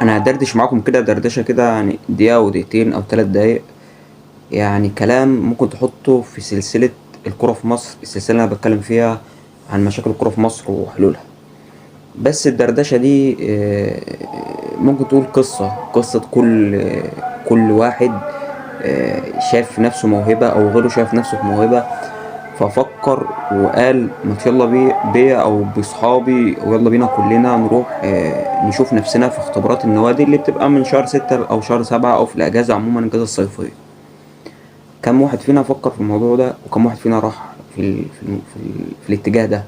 انا هدردش معاكم كده دردشه كده، يعني دقيقه او دقيقتين او 3 دقايق. يعني كلام ممكن تحطه في سلسله الكره في مصر، السلسله اللي انا بتكلم فيها عن مشاكل الكره في مصر وحلولها. بس الدردشه دي ممكن تقول قصه كل واحد شايف في نفسه موهبه او غيره شايف نفسه في موهبه. ففكر وقال ما يلا بيا او بصحابي ويلا بينا كلنا نروح نشوف نفسنا في اختبارات النوادي اللي بتبقى من شهر 6 او شهر 7 او في الاجازة عموما، الاجازة الصيفية. كم واحد فينا فكر في الموضوع ده وكم واحد فينا راح في الاتجاه ده؟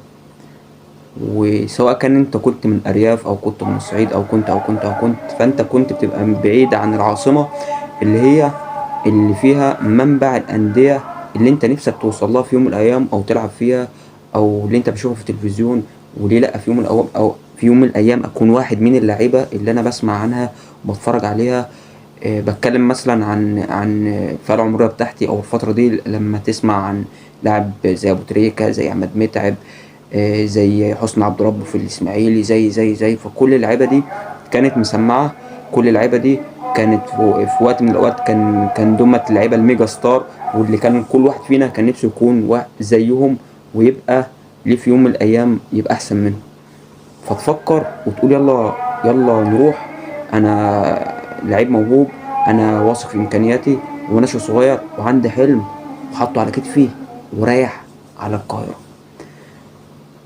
وسواء كان انت كنت من ارياف او كنت من الصعيد او كنت فانت كنت بتبقى بعيد عن العاصمة، اللي هي اللي فيها منبع الأندية اللي انت نفسك توصل لها في يوم من الأيام أو تلعب فيها، أو اللي انت بتشوفها في التلفزيون. وليه لأ، في يوم من الأيام أو في يوم من الأيام أكون واحد من اللعيبة اللي أنا بسمع عنها وبتفرج عليها. بتكلم مثلا عن الفئة العمرية بتاعتي أو الفترة دي، لما تسمع عن لاعب زي أبو تريكة، زي أحمد متعب، زي حسني عبد ربه في الإسماعيلي، زي فكل اللعيبة دي كانت مسمعة. كل اللعيبة دي كانت في وقت من الأوقات كان دمة اللعيبة الميجا ستار، واللي كان كل واحد فينا كان نفسه يكون زيهم، ويبقى ليه في يوم من الأيام يبقى أحسن منهم. فتفكر وتقول يلا يلا نروح. أنا لعيب موهوب، أنا واثق في إمكانياتي وناشئ صغير وعندي حلم وحطه على كتفي ورايح على القاهرة.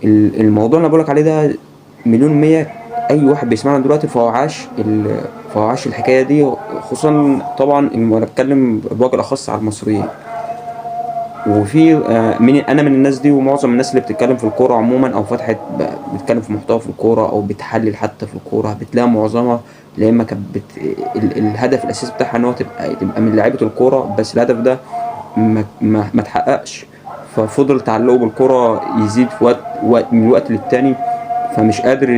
الموضوع اللي أنا بقولك عليه ده مليون مية. أي واحد بيسمعنا دلوقتي فهو عاش الحكاية دي، خصوصا طبعا وأنا بتكلم بوجه الأخص على المصريين. وفي انا من الناس دي، ومعظم الناس اللي بتتكلم في الكوره عموما او فتحت بتتكلم في محتوى في الكوره او بتحلل حتى في الكوره، بتلاقي معظمها يا اما كانت الهدف الاساسي بتاعها ان هو تبقى من لعيبه الكوره، بس الهدف ده ما اتحققش. ففضل تعلقه بالكوره يزيد في وقت من وقت للتاني، فمش قادر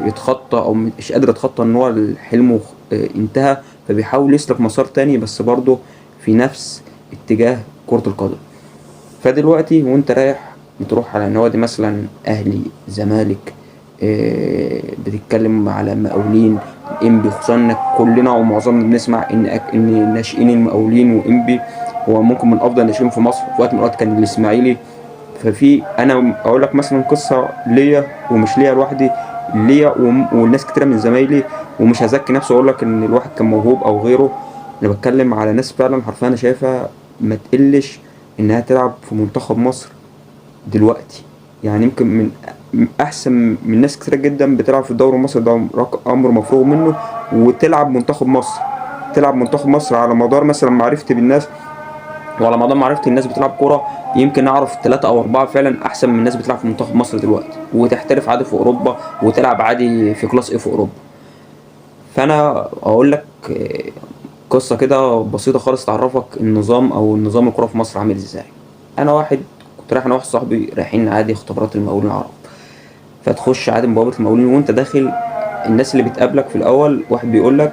يتخطى او مش قادر يتخطى ان هو حلمه انتهى. فبيحاول يسلك مسار تاني بس برضه في نفس اتجاه كرة القدم. فدلوقتي وانت رايح بتروح على نوادي مثلا اهلي، زمالك، بتتكلم على مقاولين، انبي، خصوصا انك كلنا او معظمنا بنسمع ان ناشئين المقاولين وانبي هو ممكن من افضل الناشئين في مصر. في وقت من الاوقات كان الاسماعيلي. ففي انا اقول لك مثلا قصه ليا، ومش ليا لوحدي، ليا والناس كتيره من زمايلي. ومش هزكي نفسي واقول لك ان الواحد كان موهوب او غيره. انا بتكلم على ناس فعلا حرفيا انا شايفها ما تقلش انها تلعب في منتخب مصر دلوقتي. يعني يمكن احسن من ناس كتيره جدا بتلعب في الدوري المصري، ده امر مفروغ منه. وتلعب منتخب مصر، تلعب منتخب مصر على مدار مثلا معرفتي بالناس، وعلى مدار معرفتي الناس بتلعب كوره، يمكن اعرف 3 او 4 فعلا احسن من الناس بتلعب في منتخب مصر دلوقتي، وتحترف عادي في اوروبا وتلعب عادي في كلاس ايه في اوروبا. فانا اقول لك قصه كده بسيطه خالص تعرفك النظام الكوره في مصر عامل ازاي. كنت رايح انا واحد صاحبي رايحين عادي اختبارات المقاولين العرب. فتخش عادي من بوابه المقاولين وانت داخل، الناس اللي بتقابلك في الاول واحد بيقول لك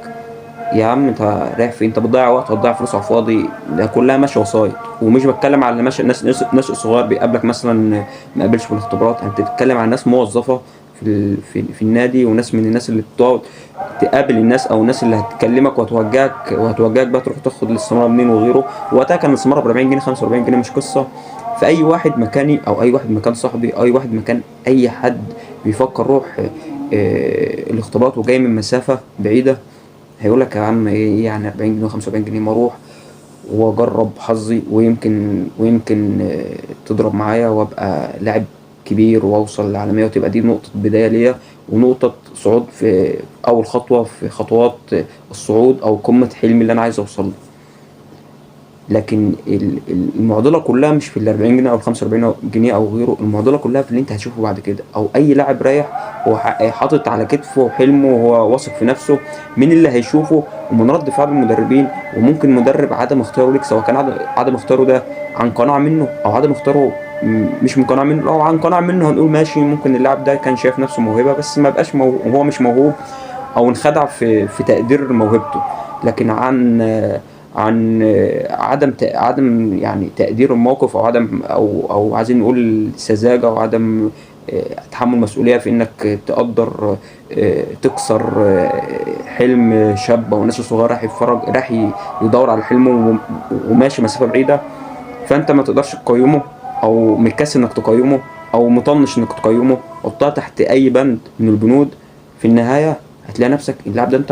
يا عم انت رايح فين؟ انت بتضيع وقت وتضيع فلوس على الفاضي، ده كلها ماشيه وسايط. ومش بتكلم على ماشي ناس صغير بيقابلك مثلا ما قابلش في الاختبارات، انت بتتكلم عن ناس موظفه في النادي، وناس من الناس اللي بتقعد تقابل الناس او الناس اللي هتكلمك وهتوجهك بقى تروح تاخد الاستماره منين وغيره. وقتها كان الاستماره ب 40 جنيه 45 جنيه، مش قصه. فاي واحد مكاني او اي واحد مكان صاحبي او اي واحد مكان اي حد بيفكر يروح الاختبارات وجاي من مسافه بعيده، هيقول لك يا عم ايه يعني 40 جنيه و45 جنيه، ما اروح واجرب حظي ويمكن تضرب معايا وابقى لاعب كبير واوصل للعالميه، وتبقى دي نقطه بدايه ليا ونقطه صعود في اول خطوه في خطوات الصعود او قمه حلمي اللي انا عايز اوصل له. لكن المعضله كلها مش في ال 40 جنيه او ال 45 جنيه او غيره، المعضله كلها في اللي انت هتشوفه بعد كده. او اي لاعب رايح هو حاطط على كتفه حلمه وهو واثق في نفسه، من اللي هيشوفه ومن رد فعل المدربين. وممكن مدرب عدم اختياره ليك، سواء كان عدم اختياره ده عن قناعه منه او عدم اختياره مش من قناعه منه، او عن قناعه منه هنقول ماشي، ممكن اللاعب ده كان شايف نفسه موهبه بس ما بقاش هو مش موهوب، او انخدع في تقدير موهبته. لكن عن عدم يعني تقدير الموقف، او عدم او عايزين نقول سذاجه، او عدم تحمل مسؤولية في انك تقدر تكسر حلم شاب او ناس صغير راح يتفرج، راح يدور على حلمه وماشي مسافة بعيدة. فانت ما تقدرش تقيمه، او مكسل انك تقيمه، او مطنش انك تقيمه، حطها تحت اي بند من البنود. في النهاية هتلاقي نفسك اللاعب ده انت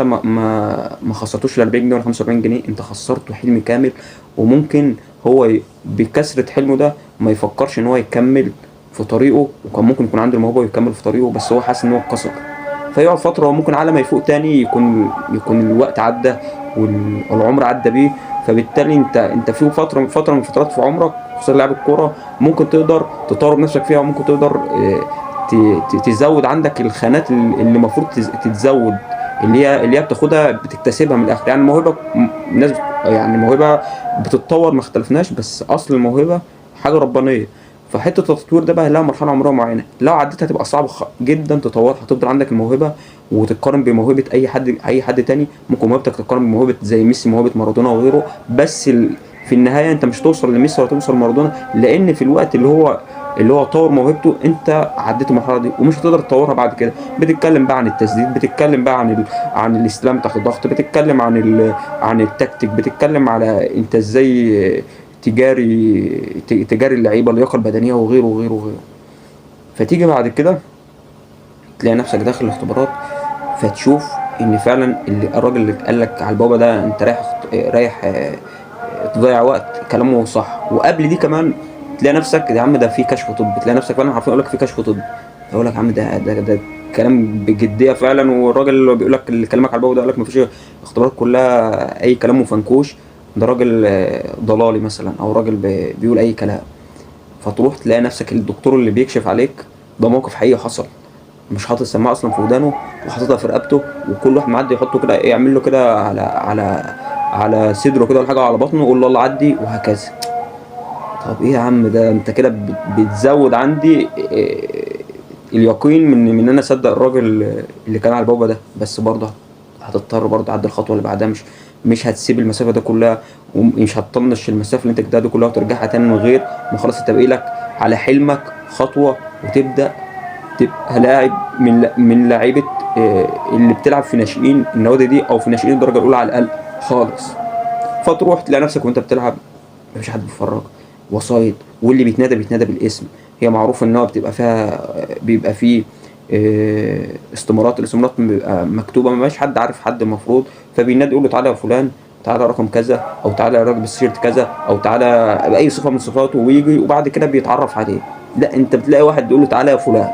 ما خسرتوش ال 40 جنيه ولا 45 جنيه، انت خسرته حلم كامل. وممكن هو بكثرة حلمه ده ما يفكرش ان هو يكمل في طريقه، وكان ممكن يكون عنده الموهبة ويكمل في طريقه، بس هو حاسس ان هو اتكسر. فيقعد فترة، وممكن على ما يفوق تاني يكون الوقت عدى والعمر عدى بيه. فبالتالي انت في فترة من فترات في عمرك، خصوصا لاعب الكورة، ممكن تقدر تطور نفسك فيها، وممكن تقدر تزود عندك الخانات اللي المفروض تتزود، اللي هي بتاخدها بتكتسبها من الاخر. يعني الموهبة الناس يعني الموهبة بتتطور، ما اختلفناش، بس اصل الموهبة حاجة ربانية. فحته التطوير ده بقى لها مرحله عمريه معينه، لو عديتها هتبقى صعب جدا تطورها. هتفضل عندك الموهبه وتتقارن بموهبه اي حد تاني. ممكن موهبتك تتقارن بموهبه زي ميسي، موهبه مارادونا وغيره، بس في النهايه انت مش توصل لميسي ولا توصل لمارادونا، لان في الوقت اللي هو طور موهبته انت عديت المرحله دي، ومش هتقدر تطورها بعد كده. بتتكلم بقى عن التسديد، بتتكلم بقى عن الاستلام تحت الضغط، بتتكلم عن التكتيك، بتتكلم على انت ازاي تجاري اللعيبه، اللياقه البدنيه وغيره وغيره وغيره. فتيجي بعد كده تلاقي نفسك داخل الاختبارات، فتشوف ان فعلا الراجل اللي قال لك على البوابه ده انت رايح تضيع وقت، كلامه صح. وقبل دي كمان تلاقي نفسك يا عم ده في كشف طبي، تلاقي نفسك فعلا عارفين يقول لك في كشف طبي، يقول لك يا عم ده كلام بجديه فعلا. والراجل اللي بيقول لك اللي كلامك على البوابه ده قال لك مفيش اختبارات، كلها اي كلام وفنكوش، ده راجل ضلالي مثلا، او راجل بيقول اي كلام. فتروح تلاقي نفسك الدكتور اللي بيكشف عليك ده موقف حقيقي حصل، مش حاطط السماعه اصلا في ودانه وحاططها في رقبته، وكل واحد معدي يحطه كده، يعمل له كده على صدره كده ولا حاجه، على بطنه، يقول له يلا عدي وهكذا. طب ايه يا عم، ده انت كده بتزود عندي اليقين من ان انا اصدق الراجل اللي كان على البوابه ده. بس برضه هتضطر برضه تعدي الخطوه اللي بعدها، مش هتسيب المسافه دي كلها، ومش هتطنش المسافه اللي انت جبتها دي كلها وترجعها تاني من غير ما خلاص انت باقي لك على حلمك خطوه، وتبدا تبقى لاعب من لعيبه اللي بتلعب في ناشئين النوادي دي، او في ناشئين الدرجه الاولى على الاقل خالص. فتروح تلاقي نفسك وانت بتلعب مفيش حد بيتفرج، وسايط، واللي بيتنادى بالاسم. هي معروف ان هو بيبقى فيه الاستمارات بيبقى مكتوبه، مبقاش حد عارف حد المفروض، فبينادي يقول له تعالى يا فلان، تعالى رقم كذا، او تعالى يا راجل بالسيرت كذا، او تعالى باي صفه من صفاته، ويجي وبعد كده بيتعرف عليه. لا، انت بتلاقي واحد يقول له تعالى يا فلان،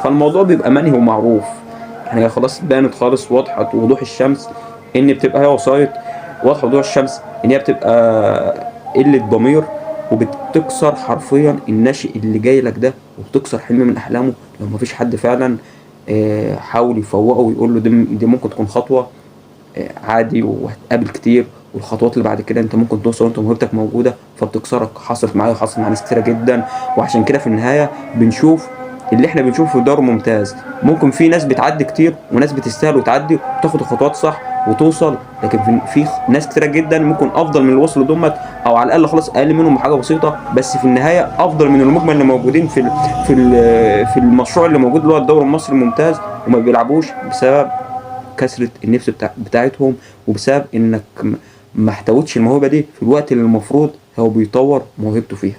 فالموضوع بيبقى منهي ومعروف. يعني خلاص بانت خالص، واضحه وضوح الشمس ان بتبقى هي وسايط، واضحه وضوح الشمس ان هي بتبقى قله ضمير، وبتكسر حرفيا الناشئ اللي جاي لك ده، وبتكسر حلم من احلامه لو مفيش حد فعلا حاول يفوقه ويقول له دي ممكن تكون خطوه عادي، وهتقابل كتير، والخطوات اللي بعد كده انت ممكن توصل وانت موهبتك موجوده. فبتكسرك، حصلت معايا وحصلت مع ناس كتيره جدا. وعشان كده في النهايه بنشوف اللي احنا بنشوفه في الدوري الممتاز، ممكن في ناس بتعدي كتير، وناس بتستاهل وتعدي وتاخد الخطوات صح وتوصل، لكن في ناس كتيره جدا ممكن افضل من اللي وصلوا دمت، او على الاقل خلاص اقل منهم بحاجه بسيطه، بس في النهايه افضل من المجمل اللي موجودين في المشروع اللي موجود اللي هو الدوري المصري الممتاز، وما بيلعبوش بسبب كسرة النفس بتاعتهم، وبسبب انك ما احتوتش الموهبة دي في الوقت اللي المفروض هو بيطور موهبته فيها.